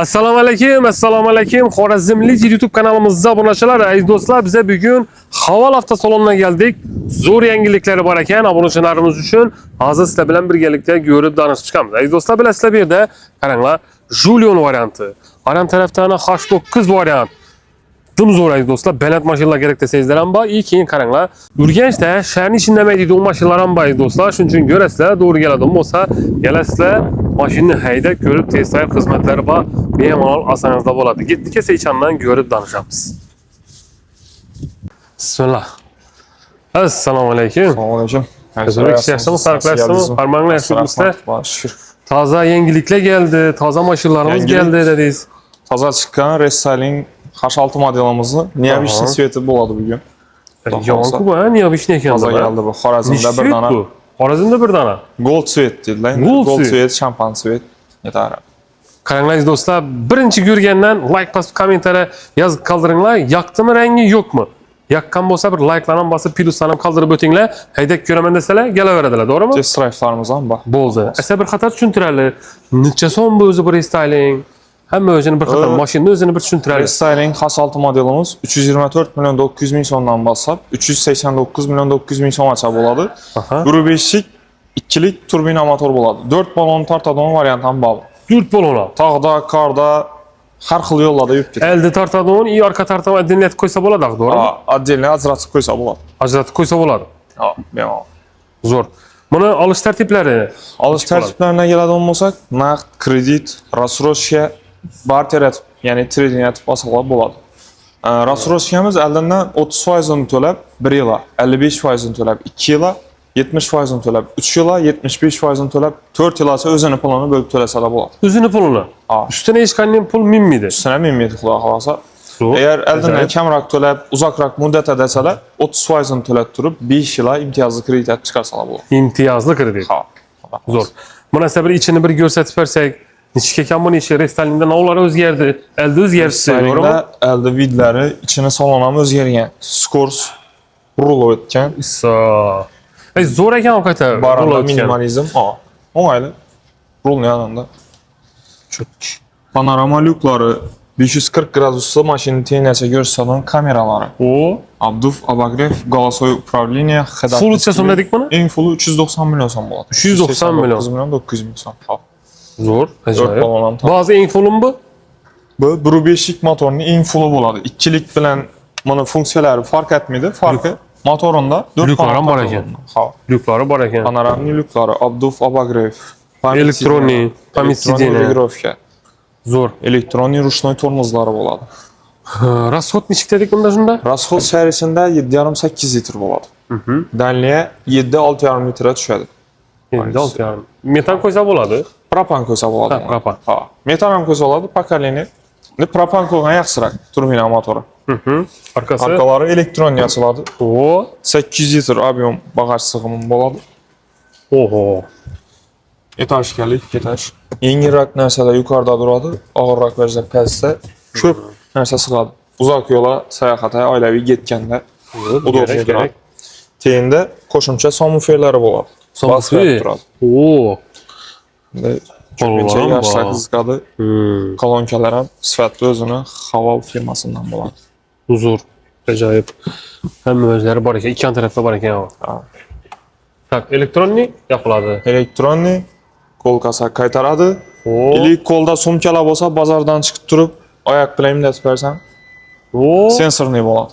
Assalomu alaykum. Xorazmlik YouTube kanalimizda obunachilar, aziz do'stlar, bize bugün Haval avtosalonidan geldik. Zo'r yangiliklar bor ekan, obunachilarimiz uchun hozir sizlar bilan birgalikda ko'rib danishib chiqamiz. Aziz do'stlar, bilasizlar bu yerda qaranglar, Julion varianti, Aram tarafdan H9 variant. Dim zo'r aziz do'stlar, baland mashinalar kerak desangizlar ham bor. Keyin qaranglar, Urganchda shaharning ichida deydi o mashinalar ham bor aziz do'stlar. Shuning uchun ko'rasizlar, to'g'ri keladigan bo'lsa, kelasizlar. Mashinani haydab ko'rib, test drive xizmatlari bor. Bemalol osoningizda bo'ladi. Gitdik Seychandan ko'rib danishamiz. Bismillah. Assalomu alaykum. Assalomu alaykum. Yaxshimisiz? Farqlasizmi? Farmanglar yaxshimisiz? Şükür. Toza yangiliklar geldi, toza mashinalarimiz geldi dedingiz. Toza çıkan restyling H6 modelimizni neobishniy sveti bo'ladi bugun. Yo'q-ku bu, neobishniy ekan. Toza geldi bu. Xorazmda bir dana. Xorazmda bir dana. Gold svet deydilar. Gold svet, şampan svet. Yetar. Qaranglar do'stlar, birinchi ko'rgandan like bosib kommentariya yozib qoldiringlar. Yoqdimi rangi, yo'qmi? Yoqqan bo'lsa bir like'larni bosib, pluslarni qoldirib o'tinglar. Haydab ko'raman desalar, kelaveradilar, to'g'rimi? Test drive'larimiz ham bor. Bo'ldi. Esa bir qator tushuntirali. Necha so'm bu o'zi bu restyling? Hamma o'zini bir qator mashinani o'zini bir tushuntirali. Restyling H6 modelimiz 324 milyon 900 ming so'mdan boshlab 389 milyon 900 ming so'mgacha bo'ladi. 1.5lik ikkilik turbina motor bo'ladi. 4 ballon tortadigan variant ham bor. 4 ballon. Tog'da, qarda har xil yo'llarda yurib ketadi. Elde tortadigan, arka tortadigan отдельно qo'ysa bo'ladi, to'g'rimi? Отдельно ajratib qo'ysa bo'ladi. Ajratib qo'ysa bo'ladi. Ha, bemalol. Zo'r. Buni olish tartiblari. Olish tartiblariga keladigan bo'lsak, naqd, kredit, рассрочка, barter etib, ya'ni trading etib olsalar bo'ladi. Рассрочкamiz oldindan 30% to'lab 1 yil, 55% to'lab 2 yil, 70% to'lab 3 yil, 75% to'lab 4 yilgacha o'zini pulini bo'lib to'lasalar bo'ladi. O'zini pulini. Üstüne hech qanday pul minmaydi. Üstüne minmaydi, xudo xolasa. Eğer elden kamroq to'lab, uzoqroq muddatda desalar, 30% to'lab turib 5 yil imtiyozli kredit chiqarsalar bo'ladi. Imtiyozli kredit. Ha. Zo'r. Mana sizlar bir ichini bir ko'rsatib bersak, nechga ekan buni ichi restylingda navlar o'zgardi, elde o'zgardi, to'g'rimi? Elde vidlari, ichini salon ham o'zgargan. Skors rulo o'tgan. Iso. Zo'r ekan o'qata. Baranda minimalizm. Ha. O'ng'ayli. Rulni yanında. Panorama lyuklari, 540 gradusda mashina tenggacha ko'rsatadigan kameraları. Abduf, Abagrev, голосовое управление, Full uçsa so'm dedik buni? Eng full 390 milyon so'm bo'ladi. 390 milyon. 9 milyon 900 ming so'm. Zo'r, ajoyib. Bazı eng fullim bu? Bu 1.5lik motorning eng fulli bo'ladi. Ikkilik bilan buni funksiyalari farq etmaydi. Farqi motorunda 4 lyuklari bor ekan. Ha, lyuklari bor ekan. Panoramli lyuklari, Abduf, Abagrev, elektronik, regировка. Zo'r. Elektronik ruchnoy tormozlari bo'ladi. Расход nechik dedik bunda shunda? Расход sharisida 7,5-8 litr bo'ladi. Dальняя 7-6,5 litrga tushadi. 7,5. Metan qo'ysa bo'ladi. Propan qo'ysa bo'ladi. Propan. Ha. Metan ham qo'ysa bo'ladi, pokoleniya. Propan qo'ygan yaxshiroq turbina motori. Arkasi. Arkalari elektronik ochiladi. 8 litr объем bagaj sig'imi bo'ladi. Oho. Etashkalik, etash. Yengilroq narsalar yuqorida turadi, og'irroq narsa pastda. Ko'p narsa sig'adi. Uzoq yo'lga sayohatga, oilaviy ketganda udobli kerak. Teyinda qo'shimcha subwooferlari bo'ladi. Subwoofer. Oo. Ko'pincha yoshlar qiziqadi. Kolonkalar ham sifatli o'zini Haval firmasidan bo'ladi. Zo'r, ajoyib. Hamma o'zlari bor ekan, ikki tarafda bor ekan. Tak, elektronik yapıladi. Elektronik qo'lqasa qaytaradi. Ilik qo'lda sumkalar bo'lsa, bozordan chiqib turib, oyoq bilan imlatib bersam, sensorli bo'ladi.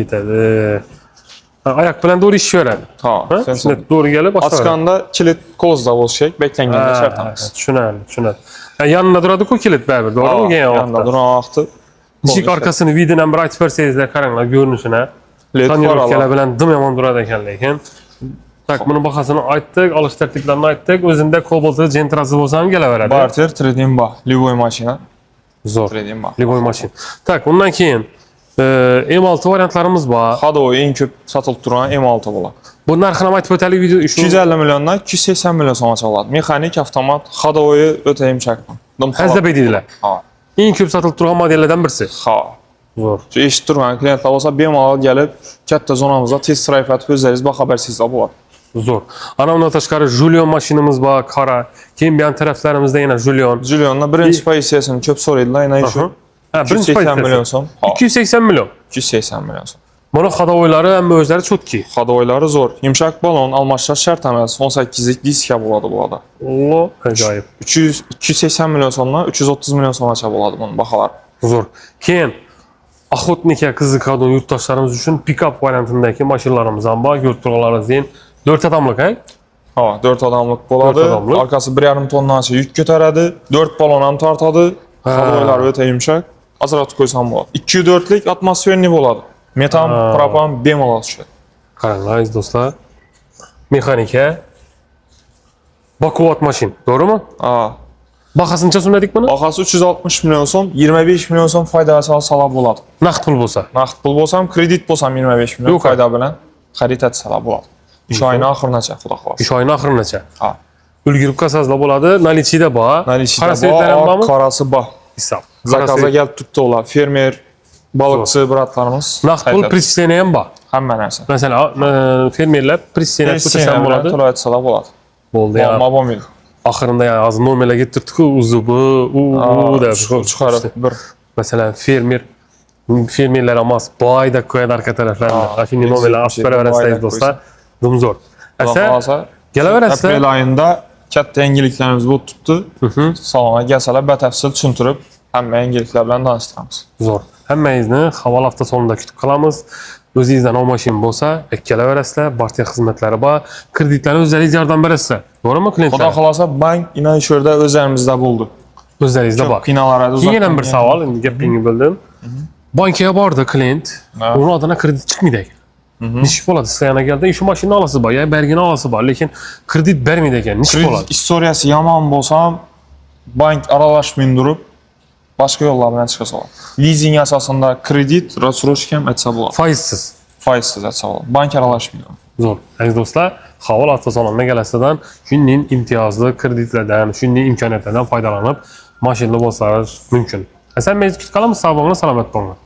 Yetadi. Oyoq bilan to'g'ri ish beradi. Ha, sensor to'g'ri kelib boshqa. Ochganda kilit qo'lda bo'lishi kerak, beklanganda shartamiz. Tushunadi. Yanında duradi-ku kilit baribir, to'g'rimi? Yanında duran vaqti. Nechik arkasini videodan bir aytib bersangizlar, qaranglar ko'rinishini. Tonirovkalar bilan dim yomon turadi ekan lekin. Tak, buni bahasini aytdik, olish tartiblarini aytdik. O'zingda kobaltli jentrasi bo'lsa ham kelaveradi. Barter, trading bor, livoy mashina. Zo'r. Trading bor. Livoy mashina. Tak, undan keyin M6 variantlarimiz bor. Hado'y eng ko'p sotilib turgan M6 bo'ladi. Bu narxini ham aytib o'taylik video 250 milliondan 280 million so'mgacha bo'ladi. Mexanik, avtomat, Hado'y o'ta yumshoq. Hazda deydilar. Ha. Eng ko'p sotilib turgan modellardan birisi. Ha. Zo'r. Shu eshitib turgan klientlar bo'lsa, bemalol kelib, katta zonamizda test drive etib o'zlaringiz baxabarsizlar bo'ladi. Zo'r. Ana undan tashqari Julion mashinamiz bor, qora. Keyin bu yon taraflarimizda yana Julion. Julian'la birinchi pozitsiyasini ko'p so'raydilar, aynan shu. Ha, birinchi 280 million so'm. 280 million. 280 million so'm. Buni hadovoylari hamma o'zlari chotki. Hadovoylari zo'r. Yumshoq balon almashlash shart emas. 18lik diska bo'ladi bu yerda. Alloh, ajoyib. 280 million so'mdan 330 million so'mgacha bo'ladi buning baholari. Zo'r. Keyin Охотникka qiziqadigan yurtdoshlarimiz uchun pick-up variantidagi mashinalarimiz ham bor. Ko'rib turganlaringizdek 4 odamlik, ha? Ha, 4 odamlik bo'ladi. 4 odamlik. Orqasi 1,5 tonnacha yuk ko'taradi. 4 balon ham tortadi. Hadovoylar o'ta yumshoq. Ajratib qo'ysam bo'ladi. 204 lik atmosferniy bo'ladi. Metan, propan bemalol tushadi. Qaranglar aziz do'stlar. Mexanika. Baquvvat mashin, to'g'rimi? Ha. Bahasini so'mladik buni? Bahasi 360 million so'm, 25 million so'm foyda olsalar bo'ladi. Naqd pul bo'lsa. Naqd pul bo'lsam, kredit bo'lsam 25 million Yo'q. foyda bilan xarid etsalar bo'ladi. Shu oyning oxirigacha, xudo xohlasa. Ish oyining oxirigacha. Ha. Ulgurib qolsangizlar bo'ladi. Nalichida bor. Nalichida Qora svetlar ham bormi? qorasi bor. Hisob. Zakazga kelib turibdi ular. Fermer, baliqchi bratlarimiz. Naqd pul pritsiyani ham bor. Hamma narsa. Masalan, fermerlar pritsiyani ko'rsam bo'ladi. To'lab etsalar bo'ladi. Bo'ldi ya. Muammo bo'lmaydi. Oxirida ya hozir nomerlar keltirdik-ku, uzubi, deb chiqarib bir masalan fermerlar emas, boy deb qo'yadi orqa taraflarida. Shunday nomerlar olib beraverasizlar do'stlar. Dumzo'r. Asa, kelaverasizlar. Aprel oyida katta yangiliklarimiz bo'lib turibdi. Salonga kelsalar batafsil tushuntirib, hamma yangiliklar bilan tanishtiramiz. Zo'r. Hammangizni Havola avtosalonida kutib qolamiz. O'zingizdan olmashin bo'lsa, kelaverasizlar, barcha xizmatlari bor. Kreditlarni o'zlaringiz yordam berasizlar. To'g'rimi, klientlar? Xudo xolasa bank inan shu yerda o'zlarimizda bo'ldi. O'zlaringizda bor. Qiynaladi. Keyin ham bir savol, endi gapingni bildim. Bankga bordi klient, uni oldina kredit chiqmaydi ekan. Nish bo'ladi? Siz yana keldi, shu mashinani olasiz bor, ya bergini olasiz bor, lekin kredit bermaydi ekan. Nish bo'ladi? Istoriyasi yomon bo'lsa ham bank aralashmay turib boshqa yo'llar bilan chiqa soladi. Leasing asosida kredit, рассрочка ham etsa bo'ladi. Foizsiz. Foizsiz etsa bo'ladi. Bank aralashmaydi. Zo'r. Aziz do'stlar, Havola avtosaloniga kelasizdan shunday imtiyozli kreditlardan, shunday imkoniyatlardan foydalanib, mashina bo'lsangiz mumkin. Hasan, men kutib qolamiz, sog' bo'linglar, salomat bo'linglar.